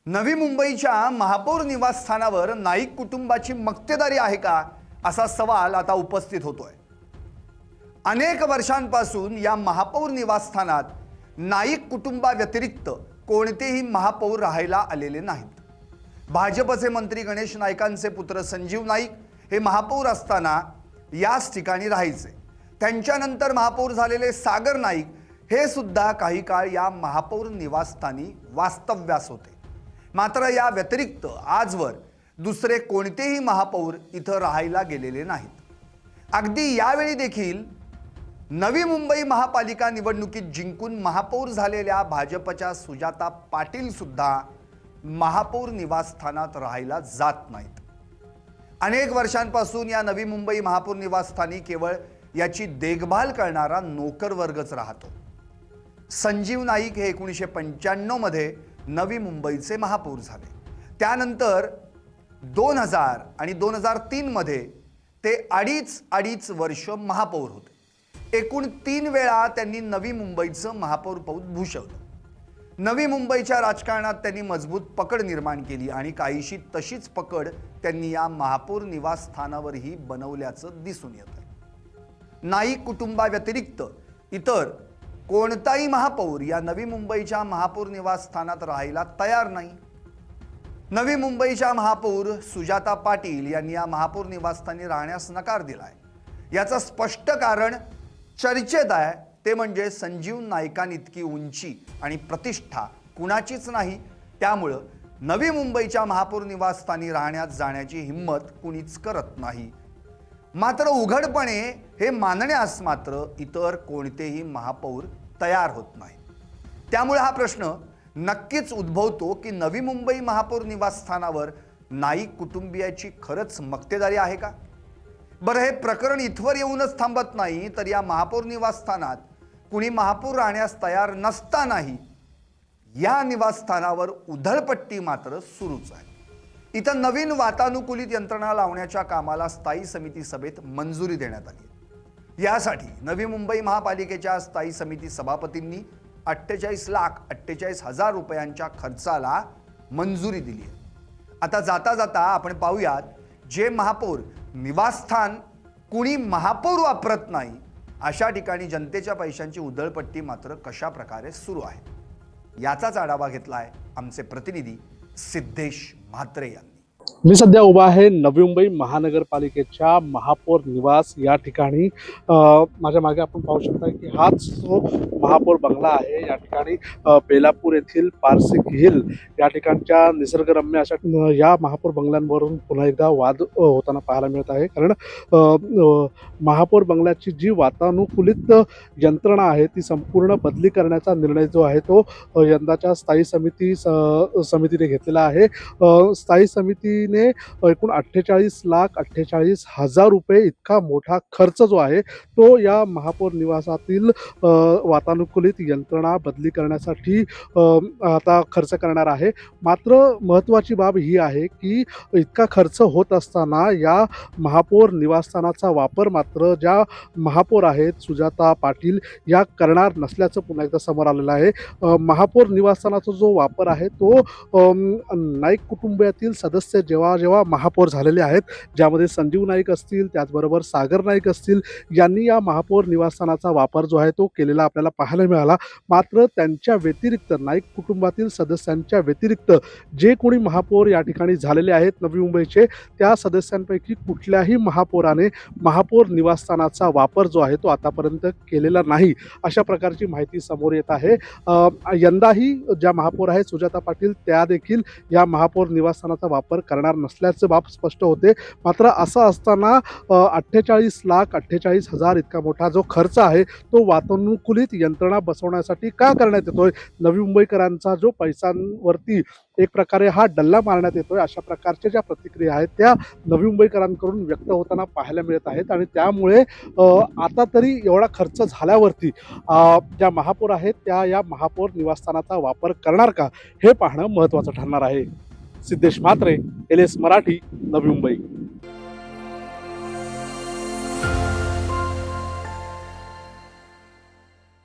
नवी मुंबईच्या महापौर निवासस्थानावर नाईक कुटुंबाची मक्तेदारी आहे का असा सवाल आता उपस्थित होतोय। अनेक वर्षांपासून या महापौर निवासस्थानात नाईक कुटुंबाव्यतिरिक्त कोणतेही महापौर राहायला आलेले नाहीत। भाजपचे मंत्री गणेश नाईकांचे पुत्र संजीव नाईक हे महापौर असताना याच ठिकाणी राहायचे। त्यांच्यानंतर महापौर झालेले सागर नाईक हे सुद्धा काही काळ या महापौर निवासस्थानी वास्तव्यास होते। मात्र या व्यतिरिक्त आजवर दुसरे कोणतेही महापौर इथं राहायला गेलेले नाहीत। अगदी यावेळी देखील नवी मुंबई महापालिका निवडणुकीत जिंकून महापौर झालेल्या भाजपच्या सुजाता पाटील सुद्धा महापौर निवासस्थानात राहायला जात नाहीत। अनेक वर्षांपासून या नवी मुंबई महापौर निवासस्थानी केवळ याची देखभाल करणारा नोकर वर्गच राहतो। संजीव नाईक हे 1995 मध्ये नवी मुंबईचे महापौर झाले। त्यानंतर 2000 आणि 2003 मध्ये ते अडीच वर्ष महापौर होते। एकूण 3 वेळा त्यांनी नवी मुंबईचं महापौर पद भूषवलं। नवी मुंबईच्या राजकारणात त्यांनी मजबूत पकड निर्माण केली आणि काहीशी तशीच पकड त्यांनी या महापौर निवासस्थानावरही बनवल्याचं दिसून येतं। नाईक कुटुंबाव्यतिरिक्त इतर कोणताही महापौर या नवी मुंबईच्या महापौर निवासस्थानात राहायला तयार नाही। नवी मुंबईच्या महापौर सुजाता पाटील यांनी या महापौर निवासस्थानी राहण्यास नकार दिलाय। याचं स्पष्ट कारण चर्चेत आहे, ते म्हणजे संजीव नाईकांइतकी उंची आणि प्रतिष्ठा कुणाचीच नाही। त्यामुळे नवी मुंबईच्या महापौर निवासस्थानी राहण्यास जाण्याची हिम्मत कुणीच करत नाही। मात्र उघडपणे हे मानण्यास मात्र इतर कोणतेही महापौर तयार होत नाही। त्यामुळे हा प्रश्न नक्कीच उद्भवतो की नवी मुंबई महापौर निवासस्थानावर नाईक कुटुंबियाची खरंच मक्तेदारी आहे का? बरं, हे प्रकरण इथवर येऊनच थांबत नाही, तर या महापौर निवासस्थानात कुणी महापौर राहण्यास तयार नसतानाही या निवासस्थानावर उधळपट्टी मात्र सुरूच आहे। इथं नवीन वातानुकूलित यंत्रणा लावण्याच्या कामाला स्थायी समिती सभेत मंजुरी देण्यात आली। यासाठी नवी मुंबई महापालिकेच्या स्थायी समिती सभापतींनी 48,48,000 रुपयांच्या खर्चाला मंजुरी दिली आहे। आता जाता जाता आपण पाहूयात, जे महापौर निवासस्थान कुणी महापौर वापरत नाही अशा ठिकाणी जनतेच्या पैशांची उधळपट्टी मात्र कशा प्रकारे सुरू आहे। याचाच आढावा घेतलाय आमचे प्रतिनिधी सिद्धेश म्हात्रे यांनी। मी सध्या उभा आहे नवी मुंबई महानगरपालिकेच्या महापौर निवास या ठिकाणी। माझ्या मागे आपण पाहू शकता की हाच जो महापौर बंगला आहे। या ठिकाणी बेलापूर येथील पारसिक हिल या ठिकाणच्या निसर्गरम्य अशा या महापौर बंगल्यांवरून पुन्हा एकदा वाद होताना पाहायला मिळत आहे। कारण महापौर बंगल्याची जी वातानुकूलित यंत्रणा आहे ती संपूर्ण बदली करण्याचा निर्णय जो आहे तो यंदाच्या स्थायी समितीने घेतलेला आहे। स्थायी समितीने एकूण 48,48,000 रुपये इतका मोठा खर्च जो आहे तो या महापौर निवासातील वातानुकूलित यंत्रणा बदली करण्यासाठी आता खर्च करणार आहे। मात्र महत्त्वाची बाब ही आहे की इतका खर्च होत असताना या महापौर निवासस्थानाचा वापर मात्र ज्या महापौर आहेत सुजाता पाटील या करणार नसल्याचं पुन्हा एकदा समोर आलेलं आहे। महापौर निवासस्थानाचा जो वापर आहे तो नाईक कुटुंबातील सदस्य जेव्हा महापौर झालेले आहेत, ज्यामध्ये संजीव नाईक असतील, त्याचबरोबर सागर नाईक असतील, यांनी या महापौर निवासस्थानाचा वापर जो आहे तो केलेला आपल्याला पाहायला मिळाला। मात्र त्यांच्या व्यतिरिक्त नाईक कुटुंबातील सदस्यांच्या व्यतिरिक्त जे कोणी महापौर या ठिकाणी झालेले आहेत नवी मुंबईचे, त्या सदस्यांपैकी कुठल्याही महापौराने महापौर निवासस्थानाचा वापर जो आहे तो आतापर्यंत केलेला नाही, अशा प्रकारची माहिती समोर येत आहे। यंदाही ज्या महापौर आहेत सुजाता पाटील त्या देखील या महापौर निवासस्थानाचा वापर करणार नसल्याचं बाब स्पष्ट होते। मात्र असं असताना 48,48,000 इतका मोठा जो खर्च आहे तो वातानुकूलित यंत्रणा बसवण्यासाठी का करण्यात येतोय? नवी मुंबईकरांचा जो पैशांवरती एक प्रकारे हा डल्ला मारण्यात येतोय, अशा प्रकारच्या ज्या प्रतिक्रिया आहेत त्या नवी मुंबईकरांकडून व्यक्त होताना पाहायला मिळत आहेत। आणि त्यामुळे आता तरी एवढा खर्च झाल्यावरती ज्या महापौर आहेत त्या या महापौर निवासस्थानाचा वापर करणार का, हे पाहणं महत्त्वाचं ठरणार आहे। सिद्धेश म्हात्रे, LS मराठी, नवी मुंबई।